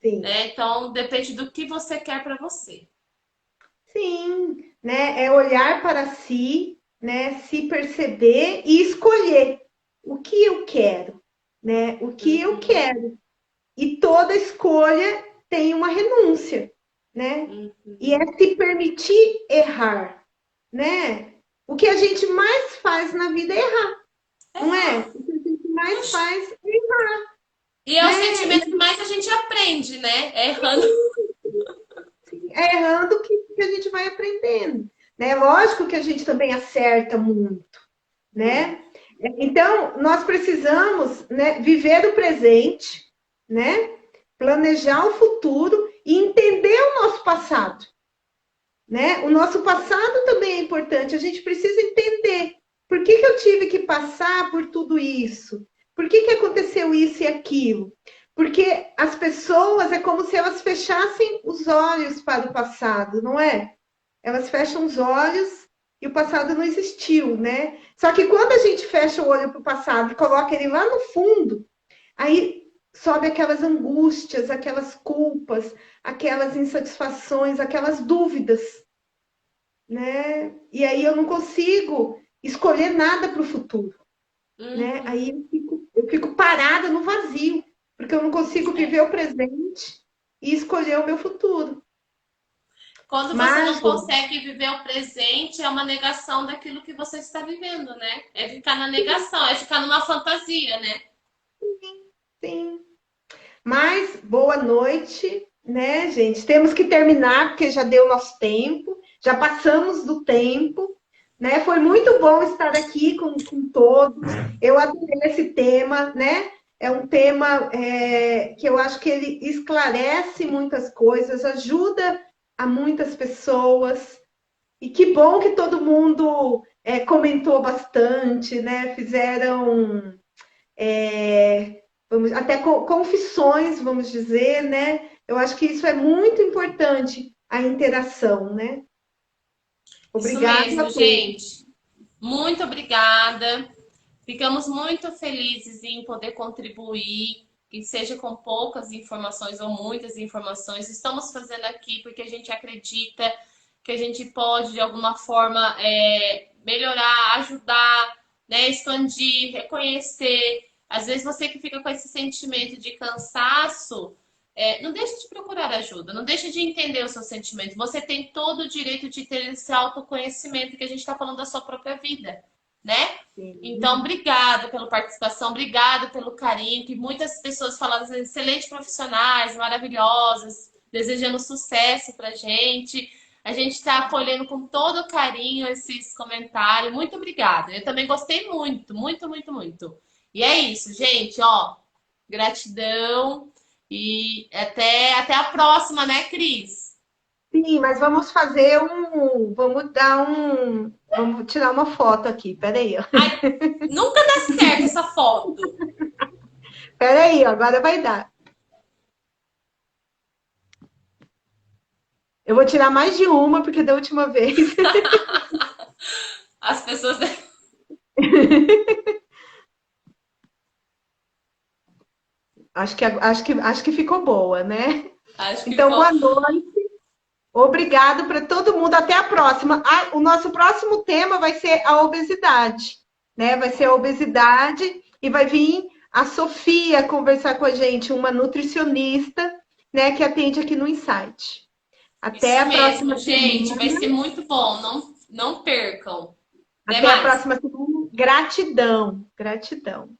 Sim, né? Então depende do que você quer para você. sim, né? É olhar para si, né? Se perceber e escolher o que eu quero, né? O que eu Uhum, quero. E toda escolha tem uma renúncia, né? E é uhum. se permitir errar, né? O que a gente mais faz na vida é errar, não é? É. O que a gente mais faz é errar, E é o né? sentimento que mais a gente aprende, né? É errando. É errando que a gente vai aprendendo, né? Lógico que a gente também acerta muito, né? Então, nós precisamos, né, viver o presente, né? Planejar o futuro e entender o nosso passado, né? O nosso passado também é importante, a gente precisa entender por que eu tive que passar por tudo isso, por que aconteceu isso e aquilo. Porque as pessoas é como se elas fechassem os olhos para o passado, não é? Elas fecham os olhos e o passado não existiu, né? Só que quando a gente fecha o olho para o passado e coloca ele lá no fundo, aí sobe aquelas angústias, aquelas culpas, aquelas insatisfações, aquelas dúvidas, né? E aí eu não consigo escolher nada para o futuro, né? Aí Uhum. eu fico parada no vazio, porque eu não consigo É. viver o presente e escolher o meu futuro. Quando você não Mas, consegue viver o presente, é uma negação daquilo que você está vivendo, né? É ficar na negação, é ficar numa fantasia, né? sim. Mas, boa noite, né, gente? Temos que terminar, porque já deu nosso tempo, já passamos do tempo, né? Foi muito bom estar aqui com todos. Eu adorei esse tema, né? É um tema que eu acho que ele esclarece muitas coisas, ajuda a muitas pessoas. E que bom que todo mundo comentou bastante, né? Fizeram até confissões, vamos dizer, né? Eu acho que isso é muito importante, a interação, né? Isso Obrigada mesmo, a todos. gente. Muito obrigada. Ficamos muito felizes em poder contribuir, que seja com poucas informações ou muitas informações. Estamos fazendo aqui porque a gente acredita que a gente pode, de alguma forma, melhorar, ajudar, né, expandir, reconhecer. Às vezes você que fica com esse sentimento de cansaço, não deixe de procurar ajuda, não deixe de entender o seu sentimento. Você tem todo o direito de ter esse autoconhecimento que a gente está falando da sua própria vida, né? Então, Sim. obrigada pela participação, obrigada pelo carinho, que muitas pessoas falaram, excelentes profissionais, maravilhosas, desejando sucesso pra gente. A gente está acolhendo com todo carinho esses comentários. Muito obrigada. Eu também gostei muito, muito, muito, muito. E é isso, gente, ó. Gratidão. E até a próxima, né, Cris? Sim, mas vamos fazer um. Vamos dar um. Vamos tirar uma foto aqui. Peraí, ó. Ai, nunca dá certo essa foto. Peraí, ó, agora vai dar. Eu vou tirar mais de uma, porque da última vez. As pessoas. Acho que ficou boa, né? Acho que Então, ficou. boa noite. Obrigado para todo mundo. Até a próxima. O nosso próximo tema vai ser a obesidade, né? Vai ser a obesidade e vai vir a Sofia conversar com a gente, uma nutricionista, né, que atende aqui no Insight. Até Isso a mesmo, próxima gente. Vai semana. ser muito bom. Não percam. Até Até a mais. próxima semana. Gratidão. Gratidão.